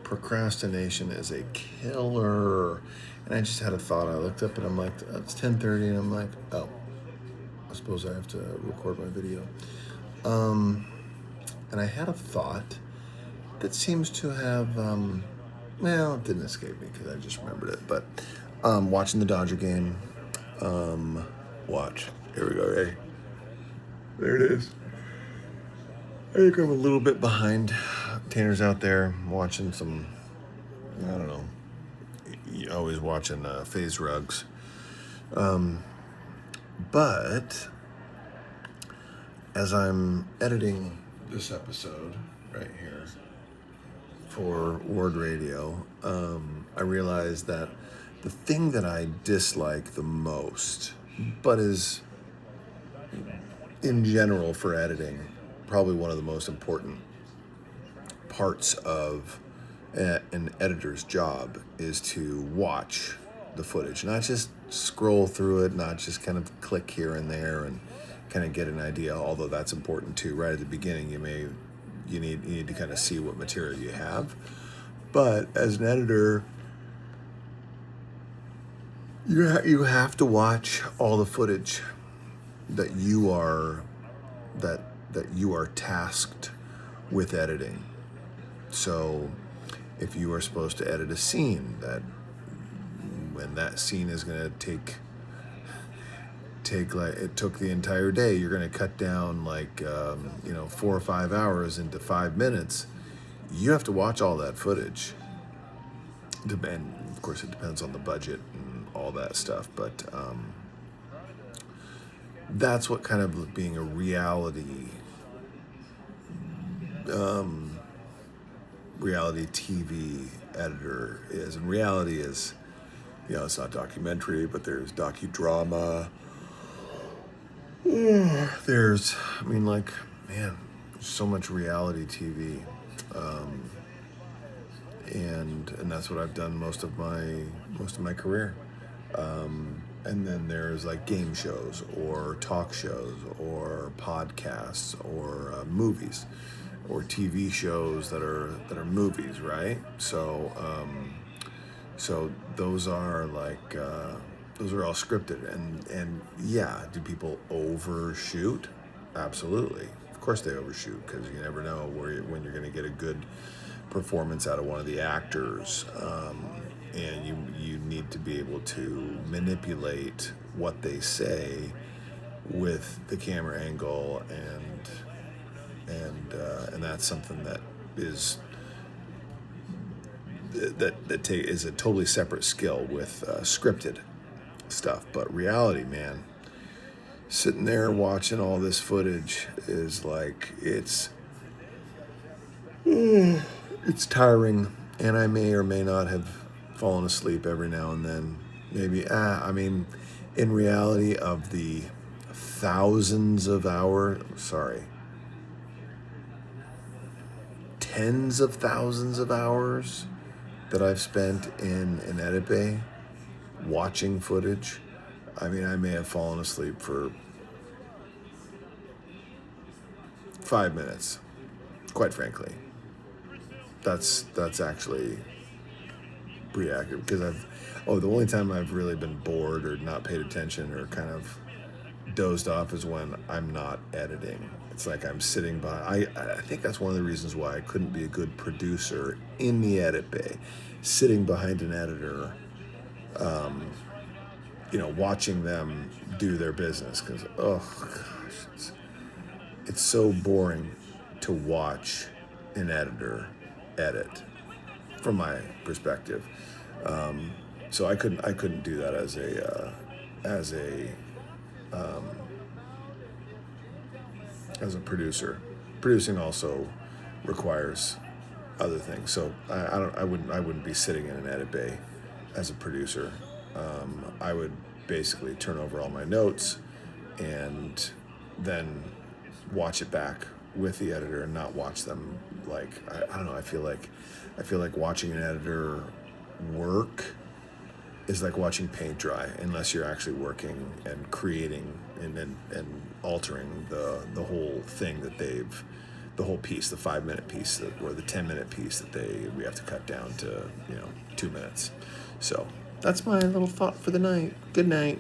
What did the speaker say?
procrastination is a killer. And I just had a thought. I looked up and I'm like, it's 10:30, and I'm like, oh, I suppose I have to record my video. And I had a thought that seems to have, well, it didn't escape me because I just remembered it. But watching the Dodger game, watch. Here we go, Ray. There it is. I think I'm a little bit behind. Tanner's out there watching some, I don't know, always watching phase rugs. But as I'm editing this episode right here for Word Radio, I realized that the thing that I dislike the most, but is in general for editing, probably one of the most important parts of an editor's job, is to watch the footage, not just scroll through it, not just kind of click here and there and kind of get an idea, although that's important too. Right at the beginning, you need to kind of see what material you have. But as an editor, you have to watch all the footage that you are tasked with editing. So if you are supposed to edit a scene, that when that scene is going to take like it took the entire day, you're going to cut down like 4 or 5 hours into 5 minutes. You have to watch all that footage. And of course, it depends on the budget and all that stuff, but that's what kind of being a reality TV editor is. And reality is, it's not documentary, but there's docudrama. There's so much reality TV. And that's what I've done most of my career. And then there's like game shows or talk shows or podcasts or movies or TV shows that are movies, right? So those are those are all scripted, and yeah, do people overshoot? Absolutely, of course they overshoot, because you never know when you're going to get a good performance out of one of the actors, and you need to be able to manipulate what they say with the camera angle, and that's something that is a totally separate skill with scripted stuff. But reality, man, sitting there watching all this footage is like, it's tiring, and I may or may not have fallen asleep every now and then. Maybe, in reality, of the tens of thousands of hours that I've spent in an edit bay watching footage, I may have fallen asleep for 5 minutes, quite frankly. That's actually pretty accurate, because the only time I've really been bored or not paid attention or kind of dozed off is when I'm not editing. It's like I'm sitting by. I think that's one of the reasons why I couldn't be a good producer in the edit bay, sitting behind an editor, watching them do their business, because it's so boring to watch an editor edit, from my perspective. So I couldn't do that as a producer. Producing also requires other things. So I wouldn't be sitting in an edit bay as a producer. I would basically turn over all my notes and then watch it back with the editor, and not watch them like, I don't know. I feel like watching an editor work is like watching paint dry, unless you're actually working and creating and altering the whole thing that the whole piece, the 5-minute piece or the 10-minute piece that we have to cut down to 2 minutes. So that's my little thought for the night. Good night.